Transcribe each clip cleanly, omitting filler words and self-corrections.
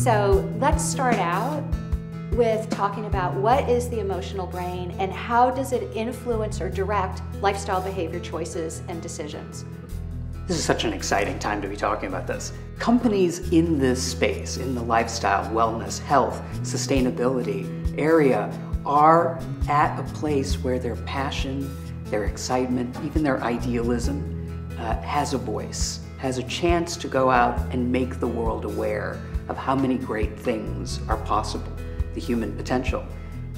So let's start out with talking about what is the emotional brain and how does it influence or direct lifestyle behavior choices and decisions. This is such an exciting time to be talking about this. Companies in this space, in the lifestyle, wellness, health, sustainability area, are at a place where their passion, their excitement, even their idealism has a voice, has a chance to go out and make the world aware of how many great things are possible, the human potential.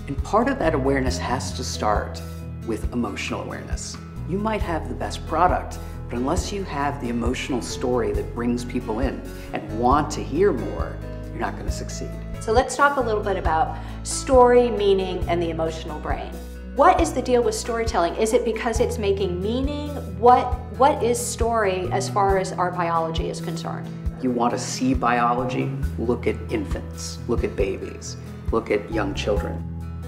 And part of that awareness has to start with emotional awareness. You might have the best product, but unless you have the emotional story that brings people in and want to hear more, you're not going to succeed. So let's talk a little bit about story, meaning, and the emotional brain. What is the deal with storytelling? Is it because it's making meaning? What is story as far as our biology is concerned? You want to see biology? Look at infants, look at babies, look at young children.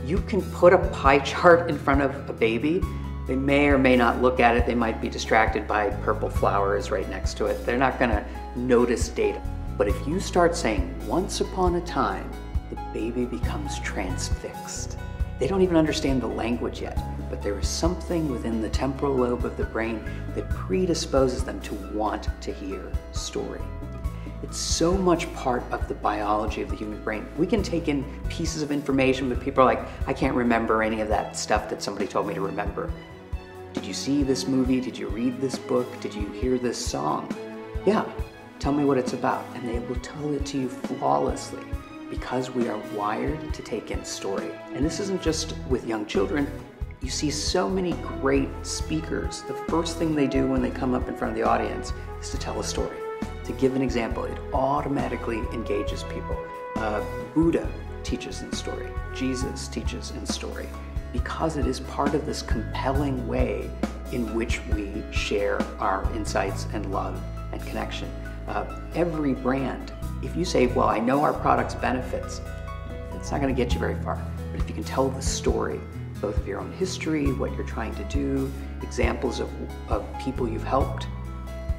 You can put a pie chart in front of a baby. They may or may not look at it. They might be distracted by purple flowers right next to it. They're not going to notice data. But if you start saying, once upon a time, the baby becomes transfixed. They don't even understand the language yet, but there is something within the temporal lobe of the brain that predisposes them to want to hear story. It's so much part of the biology of the human brain. We can take in pieces of information, but people are like, I can't remember any of that stuff that somebody told me to remember. Did you see this movie? Did you read this book? Did you hear this song? Yeah, tell me what it's about. And they will tell it to you flawlessly because we are wired to take in story. And this isn't just with young children. You see so many great speakers. The first thing they do when they come up in front of the audience is to tell a story. To give an example, it automatically engages people. Buddha teaches in story. Jesus teaches in story. Because it is part of this compelling way in which we share our insights and love and connection. Every brand, if you say, well, I know our product's benefits, it's not going to get you very far. But if you can tell the story, both of your own history, what you're trying to do, examples of people you've helped,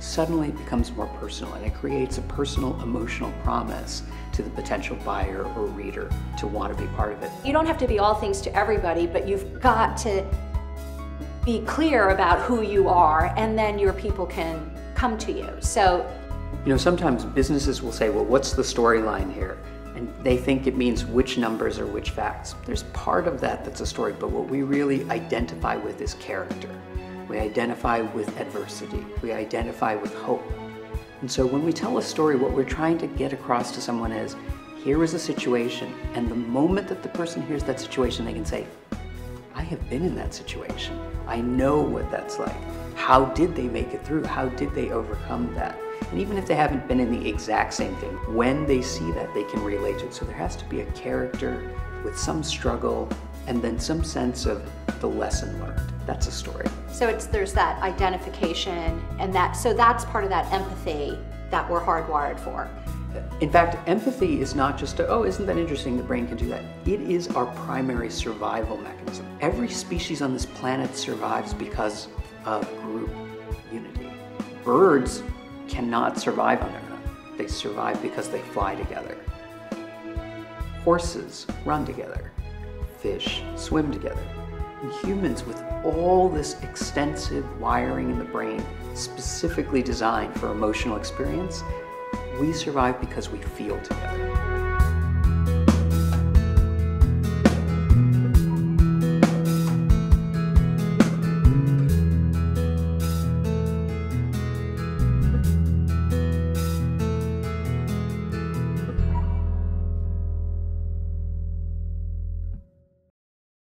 suddenly it becomes more personal, and it creates a personal emotional promise to the potential buyer or reader to want to be part of it. You don't have to be all things to everybody, but you've got to be clear about who you are, and then your people can come to you. So, you know, sometimes businesses will say, well, what's the storyline here? And they think it means which numbers or which facts. There's part of that that's a story, but what we really identify with is character. We identify with adversity. We identify with hope. And so when we tell a story, what we're trying to get across to someone is, here is a situation, and the moment that the person hears that situation, they can say, I have been in that situation. I know what that's like. How did they make it through? How did they overcome that? And even if they haven't been in the exact same thing, when they see that, they can relate to it. So there has to be a character with some struggle and then some sense of the lesson learned. That's a story. So there's that identification, and so that's part of that empathy that we're hardwired for. In fact, empathy is not just oh, isn't that interesting, the brain can do that. It is our primary survival mechanism. Every species on this planet survives because of group unity. Birds cannot survive on their own. They survive because they fly together. Horses run together. Fish swim together. And humans, with all this extensive wiring in the brain specifically designed for emotional experience, we survive because we feel together.